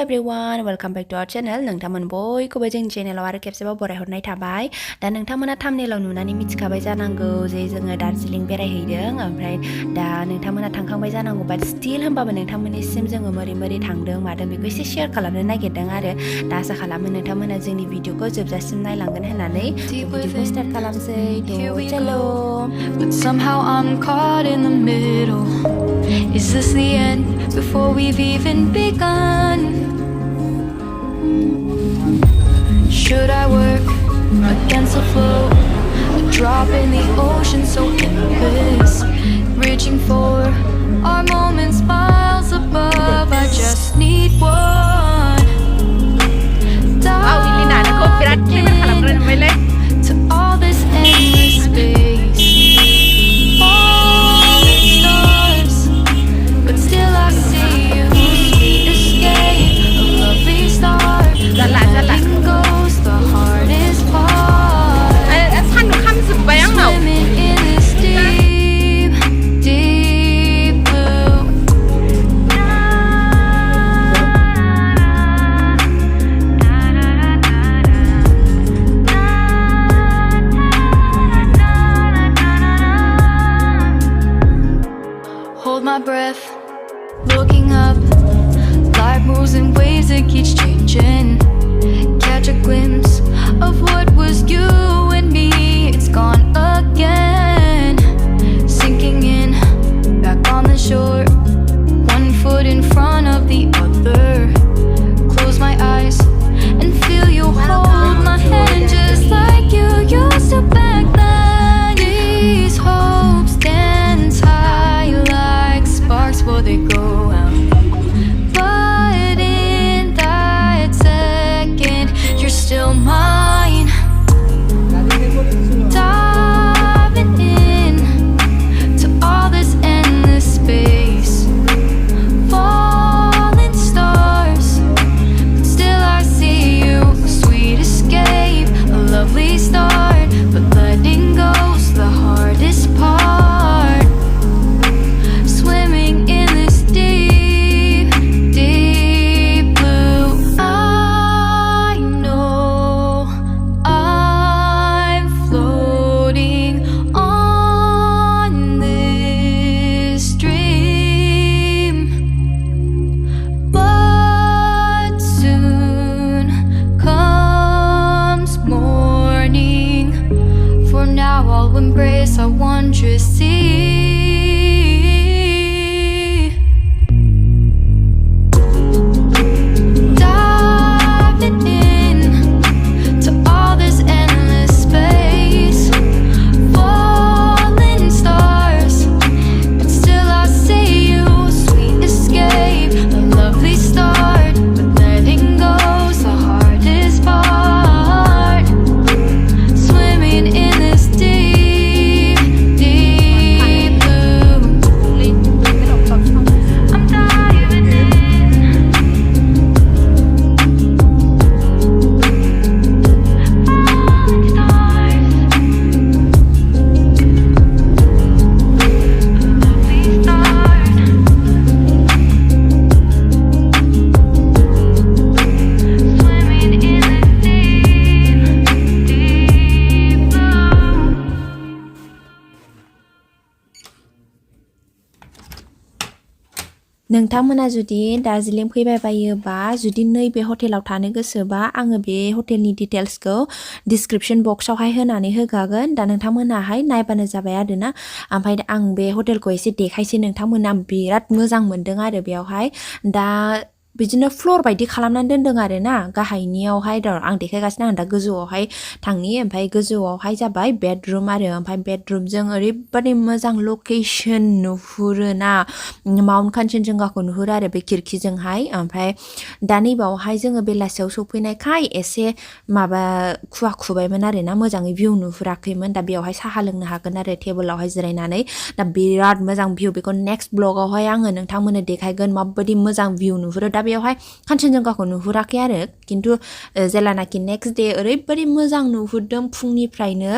everyone, welcome back to our channel. Nwngtangmwn बयखौबो जोंनि चेनेलाव आरो खेबसेबाव बरायहरनाय थाबाय। दा नोंथांमोना थाम्बनेलाव नुनानै मिथिखाबाय जानांगौ जे जोङो दार्जिलिं बेरायहैदों। ओमफ्राय दा नोंथांमोना थांखांबाय जानांगौ, बाट स्टिल होमबाबो नोंथांमोननिसिम जोङो मोरै थांदों मादों बेखौ एसे शेयार खालामनो नागिरदों आरो दा आसा खालामो नोंथांमोना जोंनि भिडिअखौ जोबजासिम नायलांगोन होननानै भिडिअखौ स्टार्ट खालामसै। थ' चलो। But somehow I'm caught in the middle. Is this the end before we've even begun? Should I work against the flow? A drop in the ocean so endless, reaching for our moments miles above. I just need one. Dive to all this endless space. Falling stars, but still I see you. Sweet escape, a lovely start. Letting go's the hardest part. Swimming in this deep, deep blue. Hold my breath, looking up. Life moves in waves that keeps changing. Catch a glimpse of what was you and me. It's gone again. Sinking in, back on the shore. One foot in front of the other. Close my eyes and feel you hold my hand just like you used to back then. These hopes dance high like sparks before they go out. But in that second, you're still mine. Diving in to all this endless space. Falling stars, but still I see you. A sweet escape, a lovely start. But letting go's the hardest part. Swimming in this deep, deep blue. I know I'm floating on this dream, but soon comes morning. For now I'll embrace our wondrous sea. Diving in to all this endless space. Falling stars, but still I see you. Sweet escape, a lovely start. But letting go's the hardest part. Swimming in this deep, deep blue. I'm diving in. Falling stars, lovely start. Swimming in this deep, deep blue. नोंथांमोना जुदि दार्जिलिं फैबाय बायोबा जुदि नैबे हटेलाव थानो गोसोबा आङो बे हटेलनि डिटेल्सखौ डिसक्रिपशन बक्सआवहाय होनानै होखागोन। दा नोंथांमोनाहाय नायबानो जाबाय आरोना। ओमफ्राय आं बे हटेलखौ एसे देखायसै नोंथांमोना। बिराद मोजां मोनदों आरो बेयावहाय दा बिदिनो फ्ल'र बायदि खालामनानै दोनदों आरो ना। गाहायनियावहाय आं देखायगासिनो, आं दा गोजौआवहाय थांनि। ओमफ्राय गोजौआवहाय जाबाय बेडरुम आरो ओमफ्राय बेडरुमजों ओरैबादि मोजां लकेसन नुहुरो ना, माउन्ट कान्चनजंगाखौ नुहुरो आरो बे खिरखिजोंहाय। ओमफ्राय दा नैबावहाय जोङो बेलासियाव सफैनायखाय एसे माबा खुवा खुबायमोन आरो ना, मोजाङै भिउ नुहुराखैमोन। दा बेयावहाय साहा लोंनो हागोन आरो टेबोलावहाय जिरायनानै। दा बिराद मोजां भिउ। बेखौ नेक्स्ट ब्लगावहाय आङो नोंथांमोननो देखायगोन माबायदि मोजां भिउ नुहुरो। दा बेयावहाय कान्चनजंगाखौ नुहुराखै आरो खिन्थु जेलानाखि नेक्स्ट डे ओरैबायदि मोजां नुहुरदों फुंनिफ्रायनो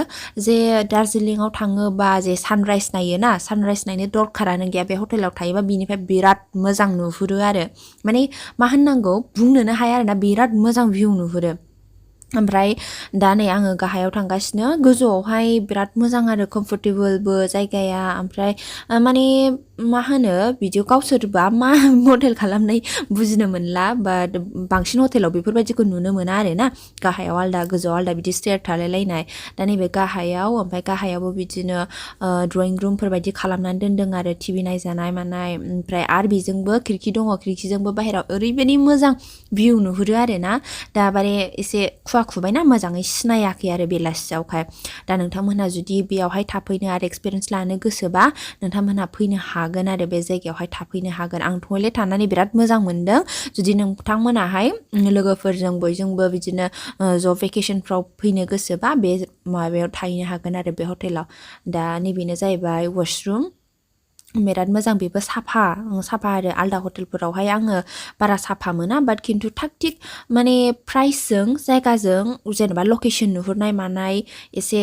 जे दार्जिलिंआव थाङोबा जे सानराइज नायोना सानराइज नायनो दरखारानो गैया बे हटेलाव थायोबा बिनिफ्राय बिराद मोजां नुहुरो आरो माने मा होननांगौ बुंनोनो हाया आरोना बिराद मोजां भिउ नुहुरो ओमफ्राय दा नै आङो गाहायाव थांगासिनो गोजौआवहाय बिराद मोजां आरो कम्फर्टेबलबो जायगाया ओमफ्राय माने मा होनो बिदियाव गावसोरबा मा मडेल खालामनाय बुजिनो मोनला बाट बांसिन हटेलाव बेफोरबायदिखौ नुनो मोना आरो ना गाहायाव आलदा गोजौआव आलदा बिदि स्टेयार थालायलायनाय दा नैबे गाहायाव ओमफ्राय गाहायावबो बिदिनो ड्रयिं रुमफोर बायदि खालामनानै दोनदों आरो टिभि नायजानाय मानाय ओमफ्राय आरो बेजोंबो खिरखि दङ खिरखिजोंबो बाहेराव ओरैबायदि मोजां भिउ नुहुरो आरो ना दा बारे एसे खुबायना मोजाङै सिनायाखै आरो बेलासियावहाय दा नोंथांमोनहा जुदि बेयावहाय थाफैनो आरो एक्सपिरियेन्स लानो गोसोबा नोंथांमोनहा फैनो हागोन आरो बे जायगायावहाय थाफैनो हागोन आं टयलेट थानानै बिराद मोजां मोनदों जुदि नोंथांमोनाहाय लोगोफोरजों बयजोंबो बिदिनो ज' भेकेशनफ्राव फैनो गोसोबा बे माबायाव थाहैनो हागोन आरो बे हटेलाव दा नैबेनो जाहैबाय वाशरुम बिराद मोजां बेबो साफा आरो आलदा हटेलफोरावहाय आङो बारा साफा मोना बाट खिन्थु थाग थिग माने प्राइसजों जायगाजों जेनेबा लकेसन नुहुरनाय मानाय एसे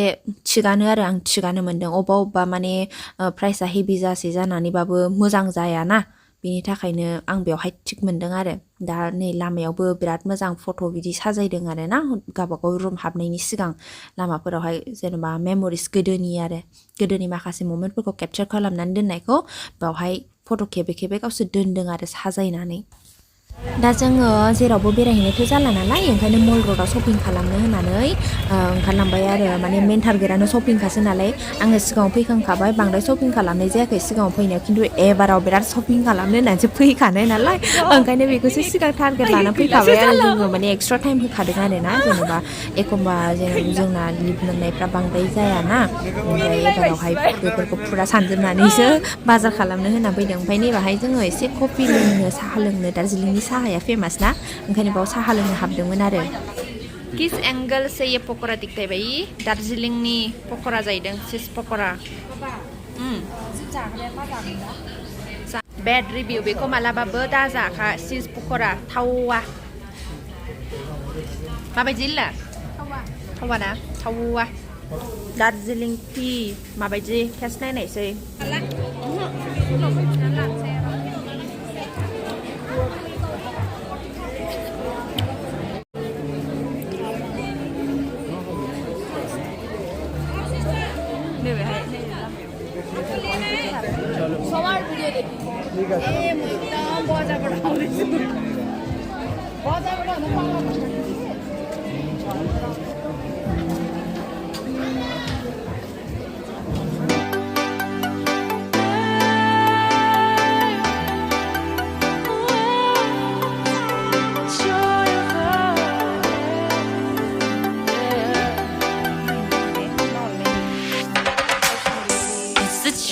थिगानो आरो आं थिगानो मोनदों अबेबा माने प्राइसा हेभि जासे जानानैबाबो मोजां जायाना बेनि थाखायनो आं बेवहाय थिग मोनदों आरो दा नै लामायावबो बिराद मोजां फट' बिदि साजायदों आरो ना गावबागाव रुम हाबनायनि सिगां लामाफोरावहाय जेनेबा मेम'रिस गोदोनि माखासे ममेन्टफोरखौ केपचार खालामनानै दोननायखौ बेवहाय फट' खेबै गावसोर दोनदों आरो साजायनानै दा जोङो जेरावबो बेरायहैनायथ' जाला नालाय ओंखायनो मल र'डआव शपिं खालामनो होननानै ओंखारलांबाय आरो माने मेन टारगेटआनो शपिंखासो नालाय आङो सिगाङाव फैखांखाबाय बांद्राय शपिं खालामनाय जायाखै सिगाङाव फैनायाव खिन्थु एबाराव बिराद शपिं खालामनो होननानैसो फैखानाय नालाय ओंखायनो बेखौसो सिगां टारगेट लाना फैखाबाय आरो जोङो माने एक्सट्रा टाइम होखादों आरो ना जेनेबा एखमबा जेनेबा जोंना लिभ मोननायफ्रा बांद्राय जायाना ओमफ्राय एबारावहाय बेफोरखौ फुरा सानजोबनानैसो बाजार खालामनो होनना फैदों ओमफ्राय नैबाहाय जोङो एसे कफि लोंनो साहा लोंनो दार्जिलिंनि साहाया फेमास ना ओंखायनो बाव साहा लोंनो हाबदोंमोन आरो किस एंगल से ये पकौड़ा दिखता है भाई दार्जिलिंनि पकौड़ा जाहैदों चीज पकौड़ा बेड रिभिउ बेखौ मालाबाबो दाजाखा चीज पकौड़ा थावा माबायदि ला थावा ना थावा दार्जिलिं टि माबायदि test नायनायसै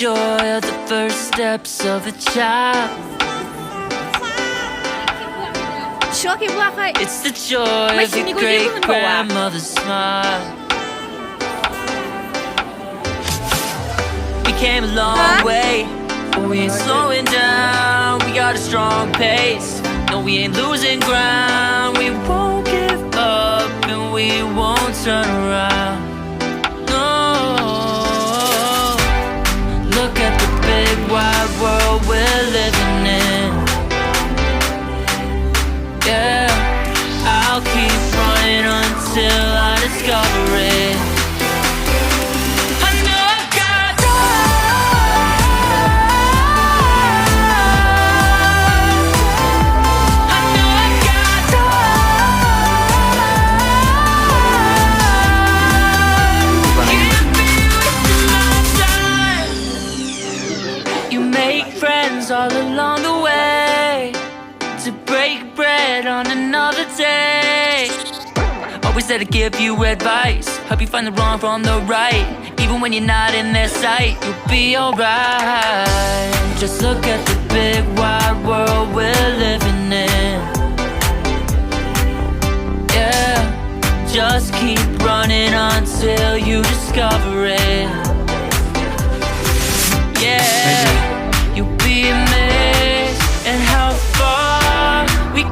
Joy of the first steps of a child. It's the joy of your great grandmother's smile. We came a long way, but we ain't slowing down. We got a strong pace. No, we ain't losing ground. We won't give up and we won't turn around. Wide world we're living in. Yeah, I'll keep running until I discover it. I know I've got drive. I know I've got drive. Can't be wasting my time. You make friends all along the way to break bread on another day. Always there to give you advice, help you find the wrong from the right. Even when you're not in their sight, you'll be alright. Just look at the big wide world we're living in. Yeah, just keep running until you discover it. Yeah, you'll be amazed at how far we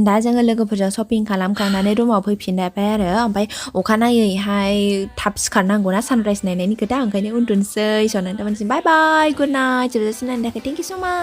दा जोङो लोगोफोरजों shopping खालामखांनानै रुमाव फैफिनबाय आरो ओमफ्राय अखानायैहाय थाब सिखारनांगौ ना सानराइज नायनायनि खोथा ओंखायनो उन्दुनोसै स' नोंथांमोनसिम बाय बाय गुड नाइट जोबजासिम नायनो थाखाय थेंक इउ स' माच